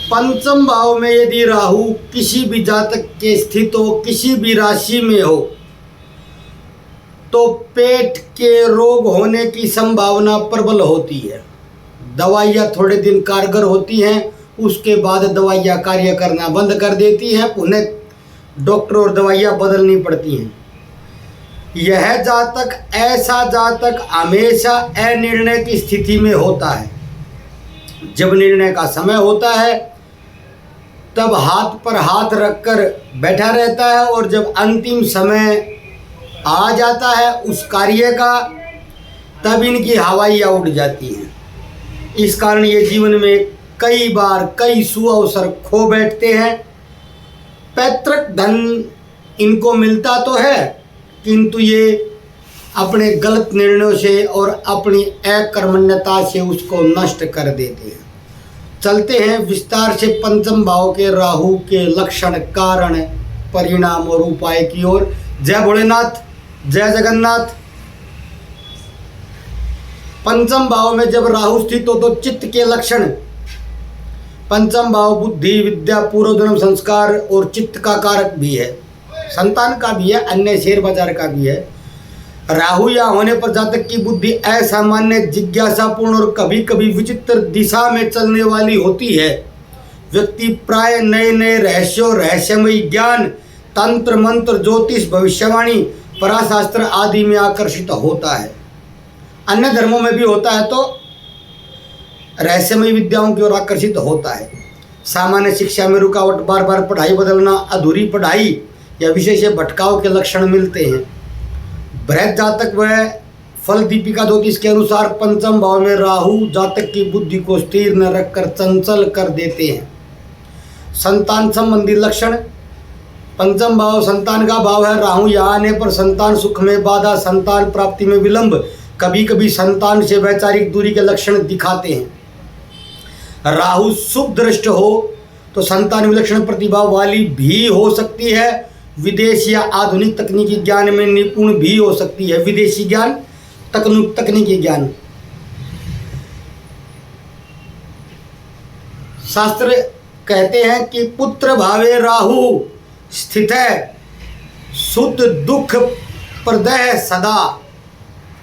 पंचम भाव में यदि राहु किसी भी जातक के स्थित हो, किसी भी राशि में हो, तो पेट के रोग होने की संभावना प्रबल होती है। दवाइयाँ थोड़े दिन कारगर होती हैं, उसके बाद दवाइयाँ कार्य करना बंद कर देती हैं, उन्हें डॉक्टर और दवाइयाँ बदलनी पड़ती हैं। यह जातक, ऐसा जातक हमेशा अनिर्णय की स्थिति में होता है। जब निर्णय का समय होता है तब हाथ पर हाथ रखकर बैठा रहता है, और जब अंतिम समय आ जाता है उस कार्य का, तब इनकी हवाइयाँ उड़ जाती हैं। इस कारण ये जीवन में कई बार कई सुअवसर खो बैठते हैं। पैतृक धन इनको मिलता तो है, किंतु ये अपने गलत निर्णयों से और अपनी अकर्मण्यता से उसको नष्ट कर देते हैं। चलते हैं विस्तार से पंचम भाव के राहु के लक्षण, कारण, परिणाम और उपाय की ओर। जय भोलेनाथ, जय जगन्नाथ। पंचम भाव में जब राहु स्थित हो तो चित्त के लक्षण। पंचम भाव बुद्धि, विद्या, पूर्व जन्म संस्कार और चित्त का कारक भी है, संतान का भी है, अन्य शेयर बाजार का भी है। राहु या होने पर जातक की बुद्धि असामान्य, जिज्ञासापूर्ण और कभी कभी विचित्र दिशा में चलने वाली होती है। व्यक्ति प्राय नए नए रहस्यों, रहस्यमयी ज्ञान, तंत्र मंत्र, ज्योतिष, भविष्यवाणी, पराशास्त्र आदि में आकर्षित होता है। अन्य धर्मों में भी होता है तो रहस्यमयी विद्याओं की ओर आकर्षित होता है। सामान्य शिक्षा में रुकावट, बार बार पढ़ाई बदलना, अधूरी पढ़ाई या विषय से भटकाव के लक्षण मिलते हैं। बृहत जातक व फल दीपिका ज्योतिष के अनुसार पंचम भाव में राहु जातक की बुद्धि को स्थिर न रखकर चंचल कर देते हैं। संतान संबंधी लक्षण। पंचम भाव संतान का भाव है। राहु यहाँ आने पर संतान सुख में बाधा, संतान प्राप्ति में विलंब, कभी कभी संतान से वैचारिक दूरी के लक्षण दिखाते हैं। राहु शुभ दृष्ट हो तो संतान विलक्षण प्रतिभा वाली भी हो सकती है। विदेश या आधुनिक तकनीकी ज्ञान में निपुण भी हो सकती है। विदेशी ज्ञान, तकनीकी ज्ञान। शास्त्र कहते हैं कि पुत्र भावे राहु स्थित है, सुत दुख प्रदय सदा।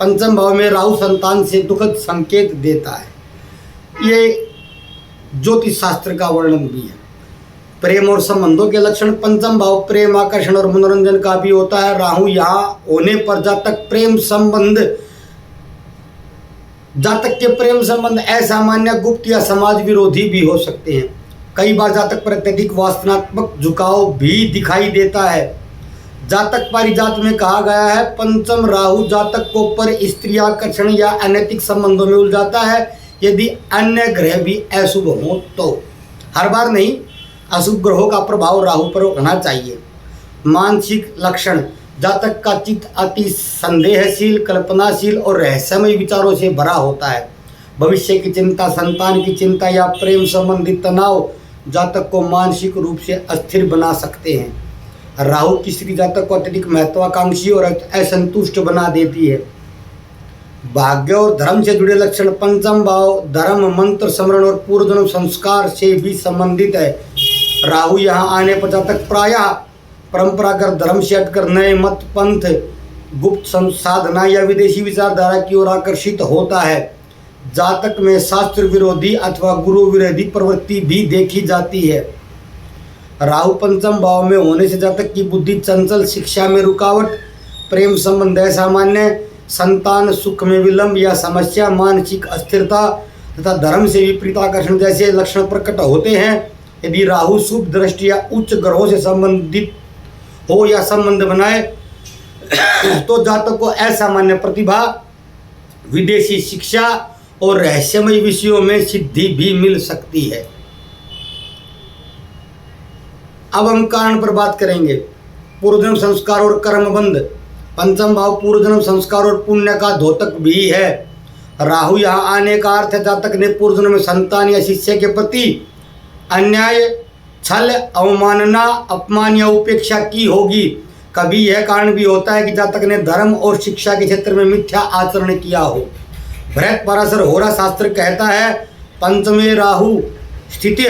पंचम भाव में राहु संतान से दुखद संकेत देता है। ये ज्योतिष शास्त्र का वर्णन भी है। प्रेम और संबंधों के लक्षण। पंचम भाव प्रेम, आकर्षण और मनोरंजन का भी होता है। राहु यहाँ होने पर जातक के प्रेम संबंध असामान्य, गुप्त या समाज विरोधी भी हो सकते हैं। कई बार जातक पर अत्यधिक वासनात्मक झुकाव भी दिखाई देता है। जातक पारिजात में कहा गया है, पंचम राहु जातक को पर स्त्री आकर्षण या अनैतिक संबंधों में उलझाता है यदि अन्य ग्रह भी अशुभ हो तो। हर बार नहीं, अशुभ ग्रहों का प्रभाव राहु पर होना चाहिए। मानसिक लक्षण। जातक का चित्त अति संदेहशील, कल्पनाशील और रहस्यमय विचारों से भरा होता है। भविष्य की चिंता, संतान की चिंता या प्रेम संबंधित तनाव जातक को मानसिक रूप से अस्थिर बना सकते हैं। राहु की स्त्री जातक को अत्यधिक महत्वाकांक्षी और असंतुष्ट बना देती है। भाग्य और धर्म से जुड़े लक्षण। पंचम भाव धर्म, मंत्र स्मरण और पूर्व जन्म संस्कार से भी संबंधित है। राहु यहाँ आने पर जातक प्रायः परंपरागत धर्म से हटकर नए मत, पंथ, गुप्त साधना या विदेशी विचारधारा की ओर आकर्षित होता है। जातक में शास्त्र विरोधी अथवा गुरु विरोधी प्रवृत्ति भी देखी जाती है। राहु पंचम भाव में होने से जातक की बुद्धि चंचल, शिक्षा में रुकावट, प्रेम संबंध असामान्य, संतान सुख में विलंब या समस्या, मानसिक अस्थिरता तथा धर्म से विपरीत आकर्षण जैसे लक्षण प्रकट होते हैं। यदि राहु शुभ दृष्टि या उच्च ग्रहों से संबंधित हो या संबंध बनाए तो जातक को असामान्य प्रतिभा, विदेशी शिक्षा और रहस्यमय विषयों में सिद्धि भी मिल सकती है। अब हम कारण पर बात करेंगे। पूर्वजन्म संस्कार और कर्मबंध। पंचम भाव पूर्वजन्म संस्कार और पुण्य का द्योतक भी है। राहु यहाँ आने का अर्थ है जातक ने पूर्वजन्म में संतान या शिष्य के प्रति अन्याय, छल, अवमानना, अपमान या उपेक्षा की होगी। कभी यह कारण भी होता है कि जातक ने धर्म और शिक्षा के क्षेत्र में मिथ्या आचरण किया हो। बृहत पराशर होरा शास्त्र कहता है, पंचमे राहु स्थित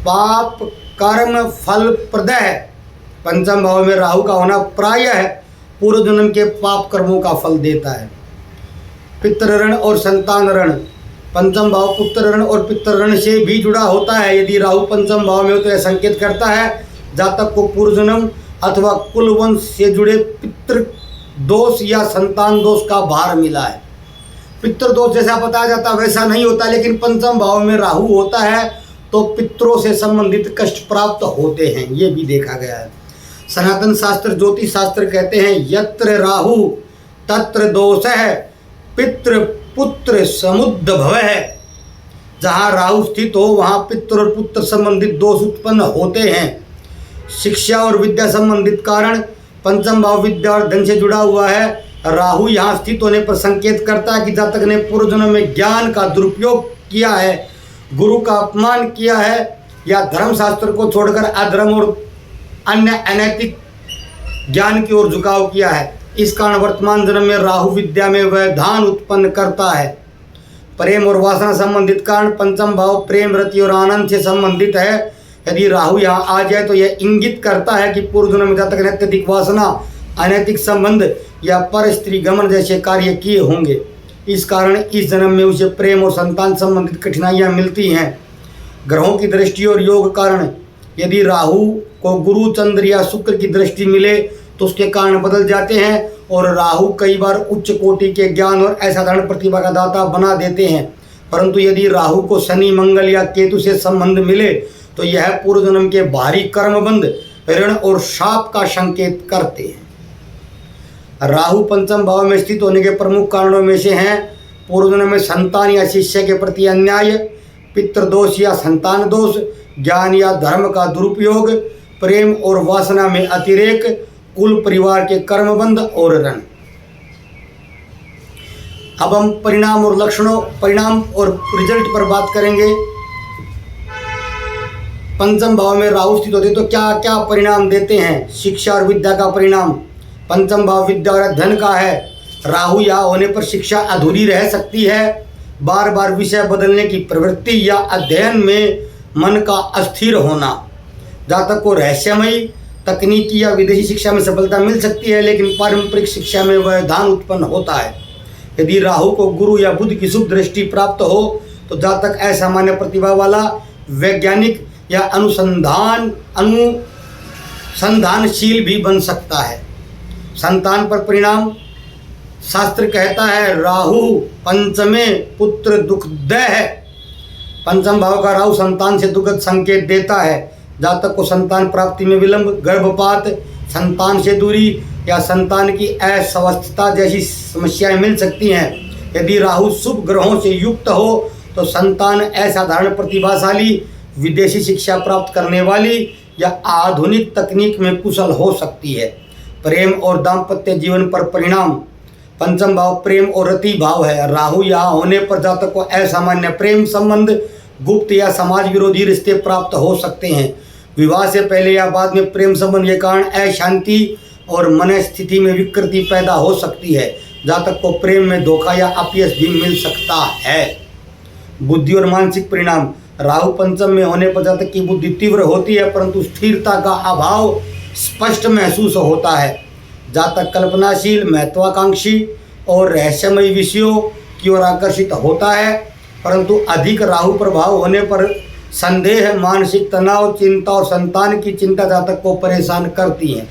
पाप कर्म फल प्रद है। पंचम भाव में राहु का होना प्रायः पूर्व जन्म के पाप कर्मों का फल देता है। पितृ ऋण और संतान ऋण। पंचम भाव पुत्र ऋण और पितृ ऋण से भी जुड़ा होता है। यदि राहु पंचम भाव में हो तो यह संकेत करता है जातक को पूर्व जन्म अथवा कुल वंश से जुड़े पितृ दोष या संतान दोष का भार मिला है। पितृ दोष जैसा बताया जाता वैसा नहीं होता, लेकिन पंचम भाव में राहु होता है तो पितरों से संबंधित कष्ट प्राप्त होते हैं, ये भी देखा गया है। सनातन शास्त्र ज्योतिष शास्त्र कहते हैं यत्र राहु तत्र दोष है, पितृ पुत्र समुद्भव है। जहाँ राहु स्थित हो वहाँ पितृ और पुत्र संबंधित दोष उत्पन्न होते हैं। शिक्षा और विद्या संबंधित कारण पंचम भाव विद्या और धन से जुड़ा हुआ है। राहु यहाँ स्थित होने पर संकेत करता है कि जातक ने पूर्व जन्म में ज्ञान का दुरुपयोग किया है, गुरु का अपमान किया है या धर्मशास्त्र को छोड़कर अधर्म और अन्य अनैतिक ज्ञान की ओर झुकाव किया है। इस कारण वर्तमान जन्म में राहु विद्या में व्यवधान उत्पन्न करता है। प्रेम और वासना संबंधित कारण पंचम भाव प्रेम रति और आनंद से संबंधित है। यदि राहु यहाँ आ जाए तो यह इंगित करता है कि पूर्व जन्म में जातक ने अत्यधिक वासना, अनैतिक संबंध या पर स्त्री गमन जैसे कार्य किए होंगे। इस कारण इस जन्म में उसे प्रेम और संतान संबंधित कठिनाइयाँ मिलती हैं। ग्रहों की दृष्टि और योग कारण यदि राहु को गुरु, चंद्र या शुक्र की दृष्टि मिले तो उसके कारण बदल जाते हैं और राहु कई बार उच्च कोटि के ज्ञान और असाधारण प्रतिभा का दाता बना देते हैं। परंतु यदि राहु को शनि, मंगल या केतु से संबंध मिले तो यह पूर्व जन्म के भारी कर्मबंध, ऋण और शाप का संकेत करते हैं। राहु पंचम भाव में स्थित होने के प्रमुख कारणों में से हैं पूर्व जन्म में संतान या शिष्य के प्रति अन्याय, पितृदोष या संतान दोष, ज्ञान या धर्म का दुरुपयोग, प्रेम और वासना में अतिरेक, कुल परिवार के कर्मबंध और ऋण। अब हम परिणाम और लक्षणों, परिणाम और रिजल्ट पर बात करेंगे। पंचम भाव में राहु स्थित होते तो क्या क्या परिणाम देते हैं। शिक्षा और विद्या का परिणाम पंचम भाव विद्या और धन का है। राहु यहाँ होने पर शिक्षा अधूरी रह सकती है। बार बार विषय बदलने की प्रवृत्ति या अध्ययन में मन का अस्थिर होना। जातक को रहस्यमयी, तकनीकी या विदेशी शिक्षा में सफलता मिल सकती है, लेकिन पारंपरिक शिक्षा में व्यवधान उत्पन्न होता है। यदि राहु को गुरु या बुध की शुभ दृष्टि प्राप्त हो तो जातक असामान्य प्रतिभा वाला, वैज्ञानिक या अनुसंधानशील भी बन सकता है। संतान पर परिणाम शास्त्र कहता है राहु पंचमे पुत्र दुखद है। पंचम भाव का राहु संतान से दुखद संकेत देता है। जातक को संतान प्राप्ति में विलंब, गर्भपात, संतान से दूरी या संतान की अस्वस्थता जैसी समस्याएं मिल सकती हैं। यदि राहु शुभ ग्रहों से युक्त हो तो संतान असाधारण प्रतिभाशाली, विदेशी शिक्षा प्राप्त करने वाली या आधुनिक तकनीक में कुशल हो सकती है। प्रेम और दाम्पत्य जीवन पर परिणाम पंचम भाव प्रेम और रति भाव है। राहु यहाँ होने पर जातक को असामान्य प्रेम संबंध, गुप्त या समाज विरोधी रिश्ते प्राप्त हो सकते हैं। विवाह से पहले या बाद में प्रेम संबंध के कारण अशांति और मनस्थिति में विकृति पैदा हो सकती है। जातक को प्रेम में धोखा या अपयश भी मिल सकता है। बुद्धि और मानसिक परिणाम राहु पंचम में होने पर जातक की बुद्धि तीव्र होती है, परंतु स्थिरता का अभाव स्पष्ट महसूस होता है। जातक कल्पनाशील, महत्वाकांक्षी और रहस्यमयी विषयों की ओर आकर्षित होता है, परंतु अधिक राहु प्रभाव होने पर संदेह, मानसिक तनाव, चिंता और संतान की चिंता जातक को परेशान करती है।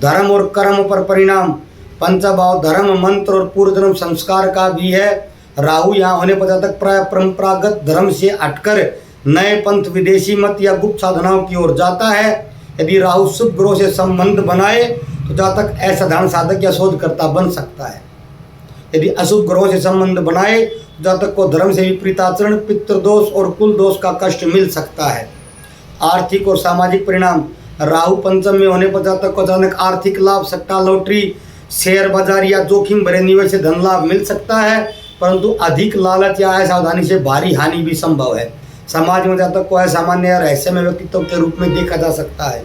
धर्म और कर्म पर परिणाम पंचम भाव धर्म, मंत्र और पूर्व जन्म संस्कार का भी है। राहु यहाँ होने पर जातक प्राय परंपरागत धर्म से हटकर नए पंथ, विदेशी मत या गुप्त साधनाओं की ओर जाता है। यदि राहु शुभ ग्रहों से संबंध बनाए तो जातक असाधारण साधक या शोधकर्ता बन सकता है। यदि अशुभ ग्रहों से संबंध बनाए तो जातक को धर्म से विपरीत आचरण, पितृदोष और कुल दोष का कष्ट मिल सकता है। आर्थिक और सामाजिक परिणाम राहु पंचम में होने पर जातक को अचानक आर्थिक लाभ, सट्टा, लॉटरी, शेयर बाजार या जोखिम भरे निवेश से धन लाभ मिल सकता है, परंतु अधिक लालच या असावधानी से भारी हानि भी संभव है। समाज में जातक को असामान्य या रहस्यमय व्यक्तित्व के रूप में देखा जा सकता है।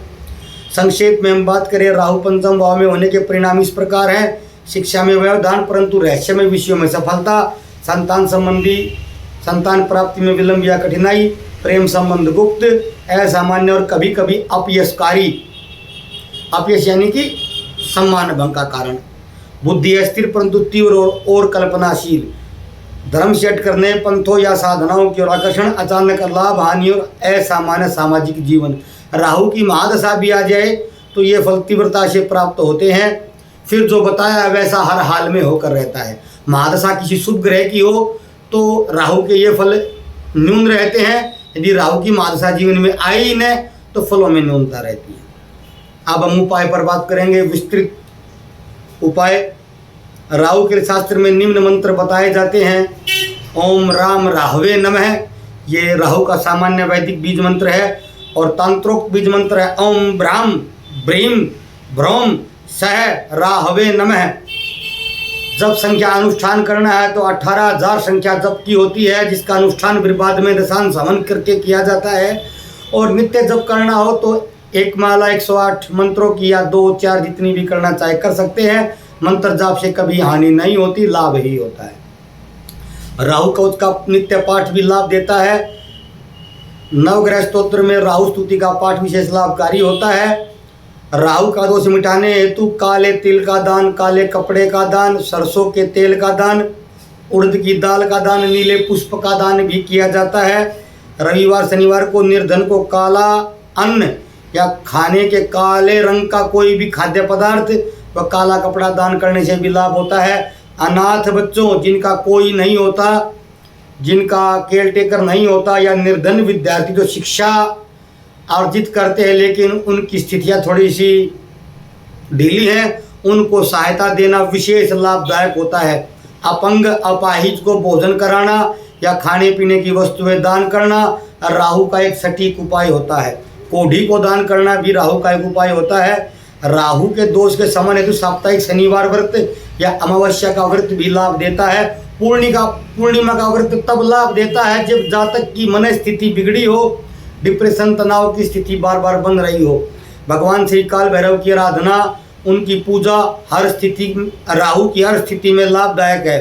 संक्षेप में हम बात करें राहु पंचम भाव में होने के परिणाम इस प्रकार हैं। शिक्षा में व्यवधान परंतु रहस्यमय विषयों में सफलता, संतान संबंधी संतान प्राप्ति में विलंब या कठिनाई, प्रेम संबंध गुप्त, असामान्य और कभी कभी अपयशकारी, अपयश यानी कि सम्मान भंग का कारण। बुद्धि स्थिर परंतु तीव्र और कल्पनाशील, धर्म से हट करने पंथों या साधनाओं की ओर आकर्षण, अचानक लाभ हानि और असामान्य सामाजिक जीवन। राहु की महादशा भी आ जाए तो ये फल तीव्रता से प्राप्त होते हैं, फिर जो बताया वैसा हर हाल में होकर रहता है। महादशा किसी शुभ ग्रह की हो तो राहु के ये फल न्यून रहते हैं, यदि राहु की महादशा जीवन में आई ही न तो फलों में न्यूनता रहती है। अब हम उपाय पर बात करेंगे, विस्तृत उपाय। राहु के शास्त्र में निम्न मंत्र बताए जाते हैं। ओम राम राहवे नमः, ये राहु का सामान्य वैदिक बीज मंत्र है, और तांत्रोक्त बीज मंत्र है ओम ब्राह्म ब्रीम ब्रह्म सह राहवे नमः। जब संख्या अनुष्ठान करना है तो 18,000 संख्या जप की होती है, जिसका अनुष्ठान फिर बाद में दशांश हवन करके किया जाता है। और नित्य जप करना हो तो एक माला 108 मंत्रों की या 2-4 जितनी भी करना चाहे कर सकते हैं। मंत्र जाप से कभी हानि नहीं होती, लाभ ही होता है। राहु कवच का नित्य पाठ भी लाभ देता है। नवग्रह स्तोत्र में राहु स्तुति का पाठ विशेष लाभकारी होता है। राहु का दोष मिटाने हेतु काले तिल का दान, काले कपड़े का दान, सरसों के तेल का दान, उड़द की दाल का दान, नीले पुष्प का दान भी किया जाता है। रविवार शनिवार को निर्धन को काला अन्न या खाने के काले रंग का कोई भी खाद्य पदार्थ व काला कपड़ा दान करने से भी लाभ होता है। अनाथ बच्चों जिनका कोई नहीं होता, जिनका केयर टेकर नहीं होता, या निर्धन विद्यार्थी जो शिक्षा अर्जित करते हैं लेकिन उनकी स्थितियाँ थोड़ी सी ढीली हैं, उनको सहायता देना विशेष लाभदायक होता है। अपंग अपाहिज को भोजन कराना या खाने पीने की वस्तुएं दान करना राहु का एक सटीक उपाय होता है। कोढ़ी को दान करना भी राहु का एक उपाय होता है। राहु के दोष के शमन हेतु साप्ताहिक शनिवार व्रत या अमावस्या का व्रत भी लाभ देता है। पूर्णिमा का व्रत तब लाभ देता है जब जातक की मन स्थिति बिगड़ी हो, डिप्रेशन तनाव की स्थिति बार बार बन रही हो। भगवान श्री काल भैरव की आराधना, उनकी पूजा हर स्थिति, राहु की हर स्थिति में लाभदायक है।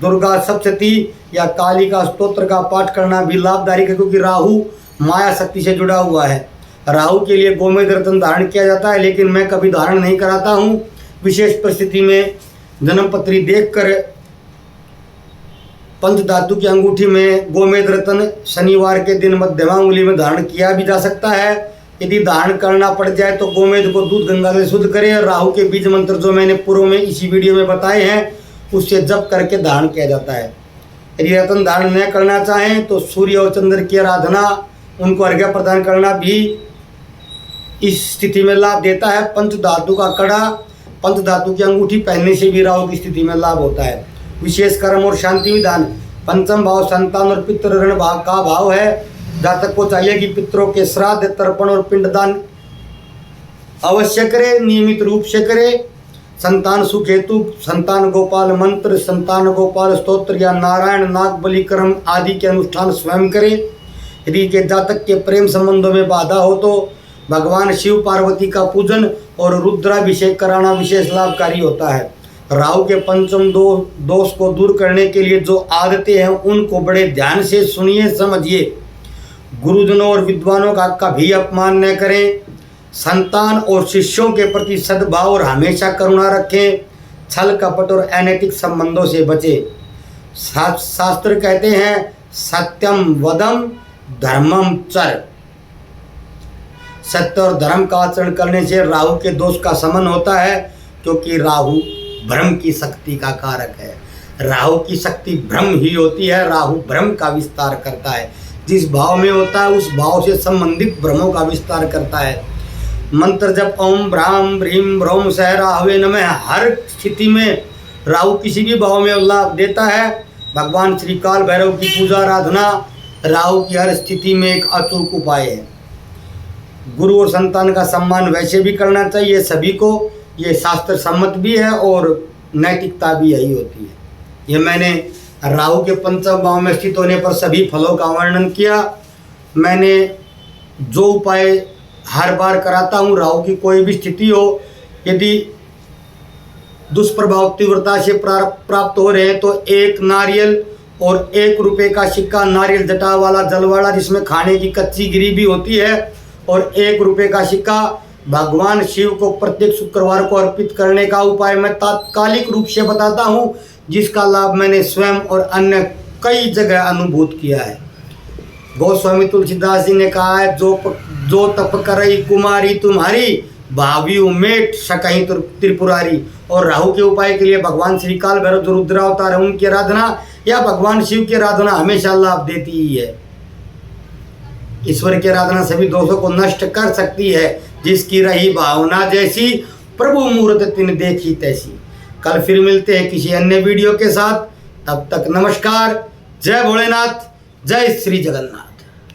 दुर्गा सप्तशती या काली का स्तोत्र का पाठ करना भी लाभदायक है, क्योंकि राहु माया शक्ति से जुड़ा हुआ है। राहु के लिए गोमेद रत्न धारण किया जाता है, लेकिन मैं कभी धारण नहीं कराता हूँ। विशेष परिस्थिति में जन्मपत्री देखकर पंचधातु की अंगूठी में गोमेद रत्न शनिवार के दिन मध्यमा उंगली में धारण किया भी जा सकता है। यदि धारण करना पड़ जाए तो गोमेद को दूध गंगा से शुद्ध करें। राहु के बीज मंत्र जो मैंने पूर्व में इसी वीडियो में बताए हैं, उससे जप करके धारण किया जाता है। यदि रत्न धारण न करना चाहें तो सूर्य और चंद्र की आराधना, उनको अर्घ्य प्रदान करना भी इस स्थिति में लाभ देता है। पंचधातु का कड़ा, पंचधातु की अंगूठी पहनने से भी राहु की स्थिति में लाभ होता है। विशेष कर्म और शांति विधान, पंचम भाव संतान और पितृ ऋण भाव का भाव है। जातक को चाहिए कि पितरों के श्राद्ध, तर्पण और पिंडदान अवश्य करे, नियमित रूप से करे। संतान सुख हेतु संतान गोपाल मंत्र, संतान गोपाल स्तोत्र या नारायण नाग बलि कर्म आदि के अनुष्ठान स्वयं करे। यदि के जातक के प्रेम संबंधों में बाधा हो तो भगवान शिव पार्वती का पूजन और रुद्राभिषेक कराना विशेष लाभकारी होता है। राहु के पंचम दोष को दूर करने के लिए जो आदतें हैं उनको बड़े ध्यान से सुनिए, समझिए। गुरुजनों और विद्वानों का कभी अपमान न करें। संतान और शिष्यों के प्रति सद्भाव और हमेशा करुणा रखें। छल कपट और अनैतिक संबंधों से बचें। शास्त्र कहते हैं सत्यम वदम धर्मम चर, सत्य और धर्म का आचरण करने से राहु के दोष का शमन होता है, क्योंकि राहु भ्रम की शक्ति का कारक है। राहु की शक्ति भ्रम ही होती है। राहु भ्रम का विस्तार करता है, जिस भाव में होता है उस भाव से संबंधित भ्रमों का विस्तार करता है। मंत्र जब ओम ब्राह्म ब्रीम ब्रह्म सह राहवे नमः, हर स्थिति में राहु किसी भी भाव में लाभ देता है। भगवान श्री काल भैरव की पूजा आराधना राहु की हर स्थिति में एक अचूक उपाय है। गुरु और संतान का सम्मान वैसे भी करना चाहिए सभी को, ये शास्त्र सम्मत भी है और नैतिकता भी यही होती है। ये मैंने राहु के पंचम भाव में स्थित होने पर सभी फलों का वर्णन किया। मैंने जो उपाय हर बार कराता हूँ, राहु की कोई भी स्थिति हो, यदि दुष्प्रभाव तीव्रता से प्राप्त हो रहे हैं तो एक नारियल और 1 रुपये का सिक्का नारियल जटा वाला जलवाड़ा जिसमें खाने की कच्ची ग्रेवी होती है, और 1 रुपये का सिक्का भगवान शिव को प्रत्येक शुक्रवार को अर्पित करने का उपाय मैं तात्कालिक रूप से बताता हूँ, जिसका लाभ मैंने स्वयं और अन्य कई जगह अनुभूत किया है। गोस्वामी तुलसीदास जी ने कहा है, जो तप करई कुमारी तुम्हारी, भावी उमेट सकहीं त्रिपुरारी। और राहु के उपाय के लिए भगवान श्री काल भैरव जो रुद्रावतार है उनकी आराधना या भगवान शिव की आराधना हमेशा लाभ देती ही है। ईश्वर की आराधना सभी दोषों को नष्ट कर सकती है। जिसकी रही भावना जैसी, प्रभु मूर्त तिन देखी तैसी। कल फिर मिलते हैं किसी अन्य वीडियो के साथ। तब तक नमस्कार। जय भोलेनाथ, जय श्री जगन्नाथ।